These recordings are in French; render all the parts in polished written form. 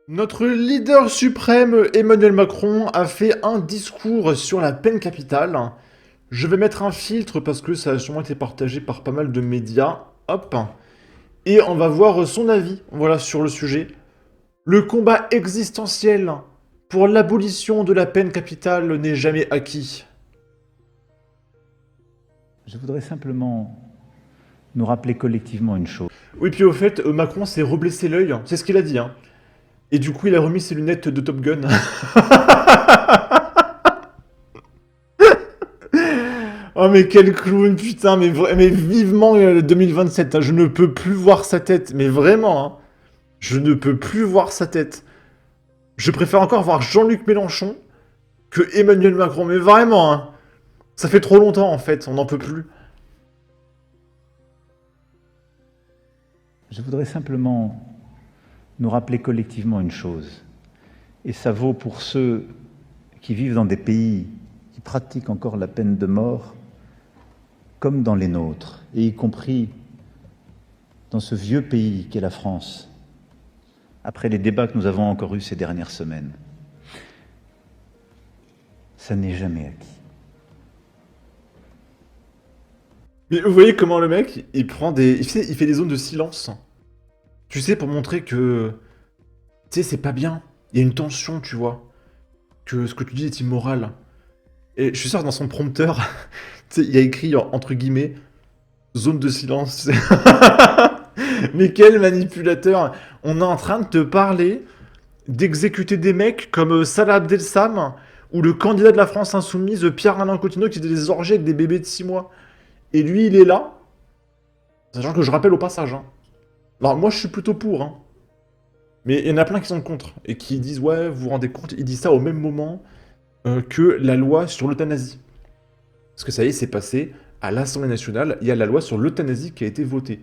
Notre leader suprême, Emmanuel Macron, a fait un discours sur la peine capitale. Je vais mettre un filtre parce que ça a sûrement été partagé par pas mal de médias. Hop. Et on va voir son avis, voilà, sur le sujet. Le combat existentiel pour l'abolition de la peine capitale n'est jamais acquis. Je voudrais simplement nous rappeler collectivement une chose. Oui, puis au fait, Macron s'est reblessé l'œil, c'est ce qu'il a dit, hein. Et du coup, il a remis ses lunettes de Top Gun. Oh mais quel clown, putain, mais vivement 2027, hein, je ne peux plus voir sa tête, mais vraiment, hein, je ne peux plus voir sa tête. Je préfère encore voir Jean-Luc Mélenchon que Emmanuel Macron, mais vraiment, hein, ça fait trop longtemps en fait, on n'en peut plus. Je voudrais simplement nous rappeler collectivement une chose. Et ça vaut pour ceux qui vivent dans des pays qui pratiquent encore la peine de mort, comme dans les nôtres, et y compris dans ce vieux pays qu'est la France, après les débats que nous avons encore eus ces dernières semaines. Ça n'est jamais acquis. Mais vous voyez comment le mec, il prend des... il fait des zones de silence. Tu sais, pour montrer que... Tu sais, c'est pas bien. Il y a une tension, tu vois. Que ce que tu dis est immoral. Et je suis sûr que dans son prompteur, tu sais, il y a écrit, entre guillemets, zone de silence. Mais quel manipulateur! On est en train de te parler d'exécuter des mecs comme Salah Abdeslam ou le candidat de la France Insoumise, Pierre-Alain Coutinho, qui faisait des orgies avec des bébés de 6 mois. Et lui, il est là, sachant que je rappelle au passage, hein. Alors moi, je suis plutôt pour, hein. Mais il y en a plein qui sont contre, et qui disent, ouais, vous vous rendez compte, ils disent ça au même moment que la loi sur l'euthanasie. Parce que ça y est, c'est passé à l'Assemblée nationale, il y a la loi sur l'euthanasie qui a été votée.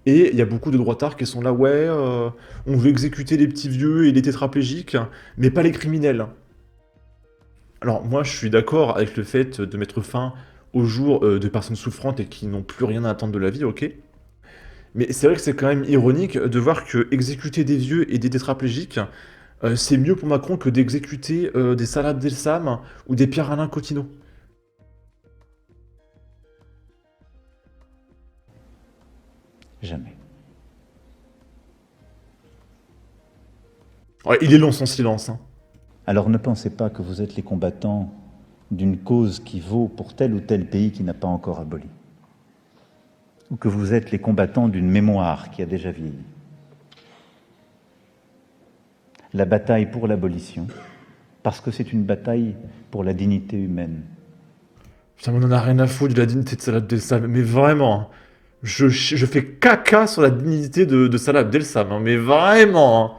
Et il y a beaucoup de droitards qui sont là, ouais, on veut exécuter les petits vieux et les tétraplégiques, mais pas les criminels. Alors moi, je suis d'accord avec le fait de mettre fin aux jours de personnes souffrantes et qui n'ont plus rien à attendre de la vie, ok. Mais c'est vrai que c'est quand même ironique de voir que exécuter des vieux et des tétraplégiques, c'est mieux pour Macron que d'exécuter des Salah Abdeslam ou des Pierre-Alain Coutinho. Jamais. Ouais, il est long son silence, hein. Alors ne pensez pas que vous êtes les combattants d'une cause qui vaut pour tel ou tel pays qui n'a pas encore aboli. Ou que vous êtes les combattants d'une mémoire qui a déjà vieilli. La bataille pour l'abolition, parce que c'est une bataille pour la dignité humaine. Putain, mais on en a rien à foutre de la dignité de Salah Abdeslam, mais vraiment, hein. Je fais caca sur la dignité de Salah Abdeslam, hein, mais vraiment, hein.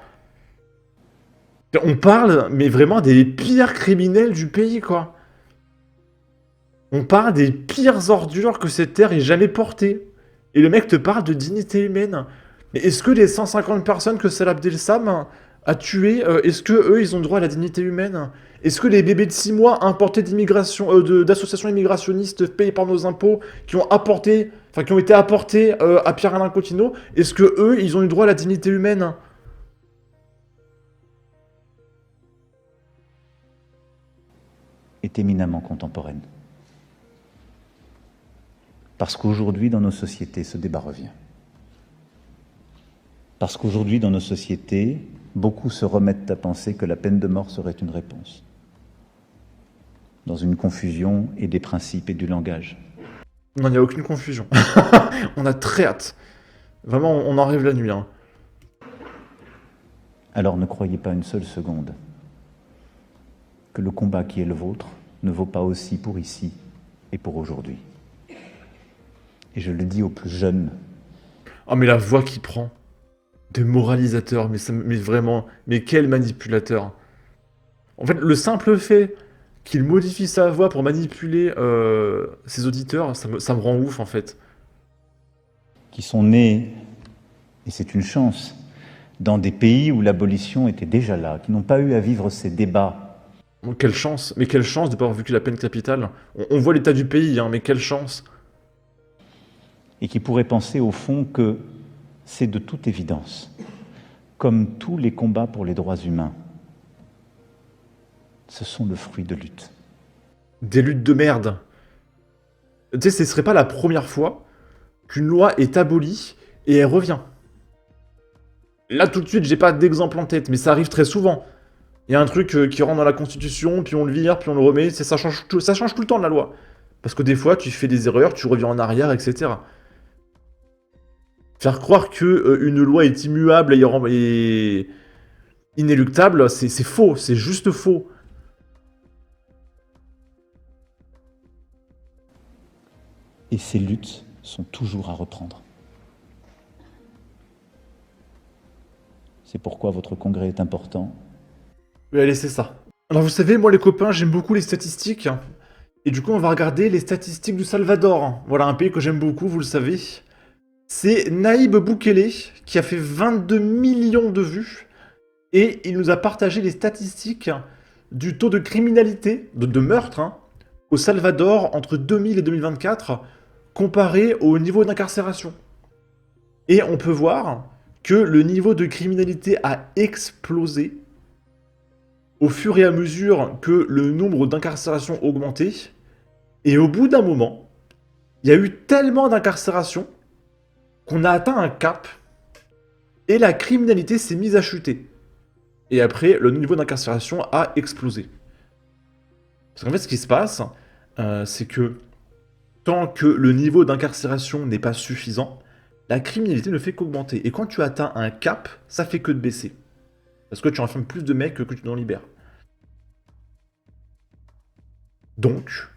On parle, mais vraiment, des pires criminels du pays, quoi. On parle des pires ordures que cette terre ait jamais portées. Et le mec te parle de dignité humaine. Mais est-ce que les 150 personnes que Salah Abdeslam a tuées, est-ce que eux, ils ont droit à la dignité humaine? Est-ce que les bébés de 6 mois importés d'immigration, d'associations immigrationnistes payées par nos impôts, qui ont apporté, enfin qui ont été apportés à Pierre-Alain Coutinho, est-ce que eux, ils ont eu droit à la dignité humaine? Est éminemment contemporaine. Parce qu'aujourd'hui, dans nos sociétés, ce débat revient. Parce qu'aujourd'hui, dans nos sociétés, beaucoup se remettent à penser que la peine de mort serait une réponse. Dans une confusion et des principes et du langage. Non, il n'y a aucune confusion. On a très hâte. Vraiment, on en rêve la nuit, hein. Alors ne croyez pas une seule seconde que le combat qui est le vôtre ne vaut pas aussi pour ici et pour aujourd'hui. Et je le dis aux plus jeunes. Oh, mais la voix qu'il prend. De moralisateur, mais vraiment, mais quel manipulateur. En fait, le simple fait qu'il modifie sa voix pour manipuler ses auditeurs, ça me rend ouf, en fait. Qui sont nés, et c'est une chance, dans des pays où l'abolition était déjà là, qui n'ont pas eu à vivre ces débats. Oh, quelle chance, mais quelle chance de ne pas avoir vécu la peine capitale. On voit l'état du pays, hein, mais quelle chance. Et qui pourraient penser au fond que c'est de toute évidence comme tous les combats pour les droits humains, ce sont le fruit de luttes. Des luttes de merde. Tu sais, ce serait pas la première fois qu'une loi est abolie et elle revient. Là, tout de suite, j'ai pas d'exemple en tête, mais ça arrive très souvent. Il y a un truc qui rentre dans la Constitution, puis on le vire, puis on le remet, ça change tout le temps de la loi. Parce que des fois, tu fais des erreurs, tu reviens en arrière, etc. Faire croire que une loi est immuable et inéluctable, c'est faux, c'est juste faux. Et ces luttes sont toujours à reprendre. C'est pourquoi votre congrès est important. Oui, allez, c'est ça. Alors vous savez, moi les copains, j'aime beaucoup les statistiques. Et du coup, on va regarder les statistiques du Salvador. Voilà, un pays que j'aime beaucoup, vous le savez. C'est Nayib Bukele qui a fait 22 millions de vues. Et il nous a partagé les statistiques du taux de criminalité, de meurtre, hein, au Salvador entre 2000 et 2024, comparé au niveau d'incarcération. Et on peut voir que le niveau de criminalité a explosé au fur et à mesure que le nombre d'incarcérations augmentait. Et au bout d'un moment, il y a eu tellement d'incarcérations qu'on a atteint un cap et la criminalité s'est mise à chuter. Et après, le niveau d'incarcération a explosé. Parce qu'en fait, ce qui se passe, c'est que tant que le niveau d'incarcération n'est pas suffisant, la criminalité ne fait qu'augmenter. Et quand tu atteins un cap, ça fait que de baisser. Parce que tu enfermes plus de mecs que tu en libères. Donc,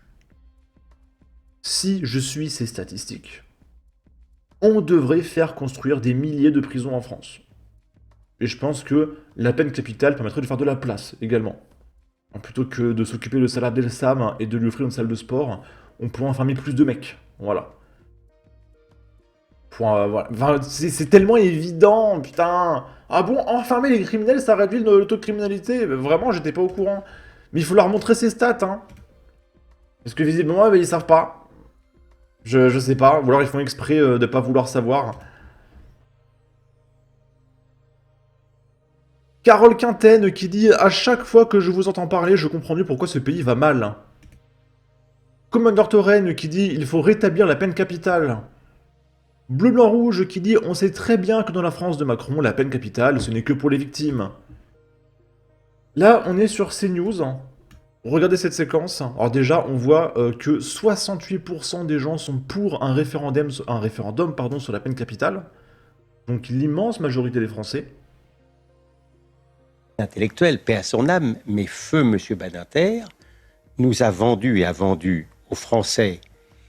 si je suis ces statistiques, on devrait faire construire des milliers de prisons en France. Et je pense que la peine capitale permettrait de faire de la place également. Plutôt que de s'occuper de Salah Abdel-Sam et de lui offrir une salle de sport, on pourrait enfermer plus de mecs. Voilà. Voilà. Enfin, c'est tellement évident, putain. Ah bon, enfermer les criminels, ça réduit le taux de criminalité? Vraiment, j'étais pas au courant. Mais il faut leur montrer ces stats, hein. Parce que visiblement, ils savent pas. Je sais pas, ou alors ils font exprès de pas vouloir savoir. Carole Quinten qui dit « À chaque fois que je vous entends parler, je comprends mieux pourquoi ce pays va mal. » Commander Torren qui dit « Il faut rétablir la peine capitale. » Bleu Blanc Rouge qui dit « On sait très bien que dans la France de Macron, la peine capitale, ce n'est que pour les victimes. » Là, on est sur CNews. Regardez cette séquence. Alors déjà, on voit que 68% des gens sont pour un référendum sur la peine capitale. Donc l'immense majorité des Français. Intellectuel, paix à son âme, mais feu M. Badinter nous a vendu aux Français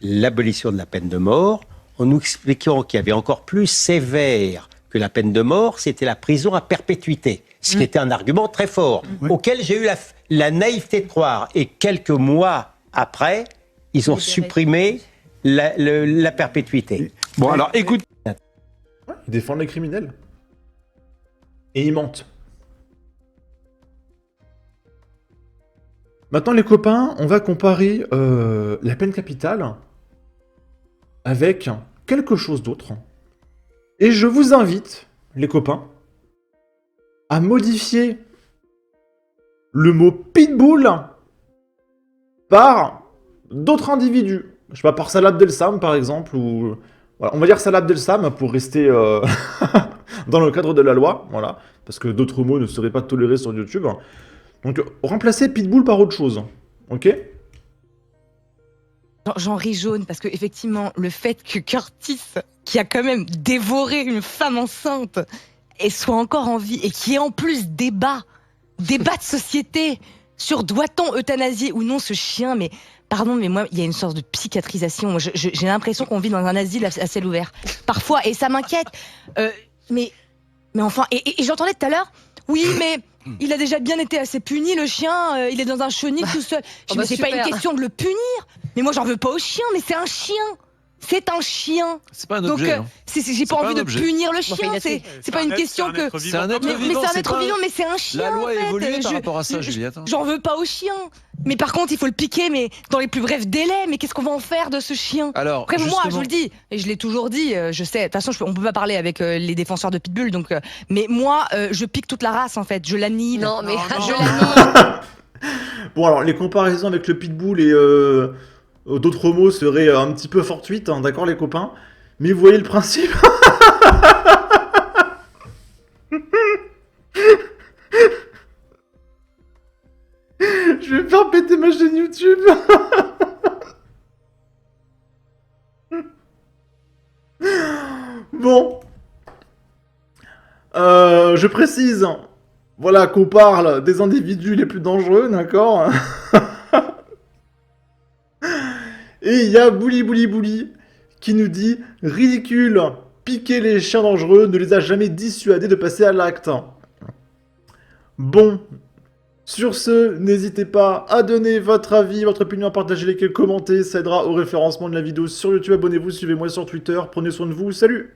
l'abolition de la peine de mort en nous expliquant qu'il y avait encore plus sévère que la peine de mort, c'était la prison à perpétuité. Ce qui était un argument très fort, auquel j'ai eu la naïveté de croire. Et quelques mois après, ils ont supprimé la perpétuité. Bon, alors écoute. Ils défendent les criminels. Et ils mentent. Maintenant, les copains, on va comparer la peine capitale avec quelque chose d'autre. Et je vous invite, les copains, à modifier le mot pitbull par d'autres individus. Je sais pas, par Salah Abdel-Sam, par exemple, ou... Voilà, on va dire Salah Abdel-Sam pour rester dans le cadre de la loi, voilà, parce que d'autres mots ne seraient pas tolérés sur YouTube. Donc, remplacez pitbull par autre chose, ok? J'en ris jaune, parce que effectivement, le fait que Curtis, qui a quand même dévoré une femme enceinte, et soit encore en vie, et qui est en plus débat de société sur doit-on euthanasier ou non ce chien, mais pardon, mais moi, il y a une sorte de psychiatrisation. J'ai l'impression qu'on vit dans un asile à ciel ouvert. Parfois, et ça m'inquiète. Mais enfin, et j'entendais tout à l'heure, oui, mais il a déjà bien été assez puni, le chien, il est dans un chenil tout seul. Mais c'est pas une question de le punir. Mais moi, j'en veux pas au chien, mais c'est un chien. C'est un chien. C'est pas un objet. Donc, j'ai pas envie de punir le chien. C'est pas une question que. C'est un être vivant. Mais c'est un être vivant, mais c'est un chien. La loi en fait. évolue par rapport à ça, Juliette. J'en veux pas au chien. Mais par contre, il faut le piquer, mais dans les plus brefs délais. Mais qu'est-ce qu'on va en faire de ce chien? Alors, Après, moi, justement- je vous le dis, et je l'ai toujours dit, je sais, de toute façon, on peut pas parler avec les défenseurs de Pitbull, donc, mais moi, je pique toute la race, en fait, je l'annihile. Non, mais Je l'annihile. Bon, alors, les comparaisons avec le pitbull et d'autres mots seraient un petit peu fortuites, hein, d'accord, les copains? Mais vous voyez le principe? Je vais faire péter ma chaîne YouTube. Bon. Je précise. Voilà qu'on parle des individus les plus dangereux, d'accord? Et il y a Bouli Bouli Bouli qui nous dit « Ridicule, piquer les chiens dangereux ne les a jamais dissuadés de passer à l'acte. » Bon, sur ce, n'hésitez pas à donner votre avis, votre opinion, à partager, liker, commenter, ça aidera au référencement de la vidéo sur YouTube. Abonnez-vous, suivez-moi sur Twitter, prenez soin de vous, salut!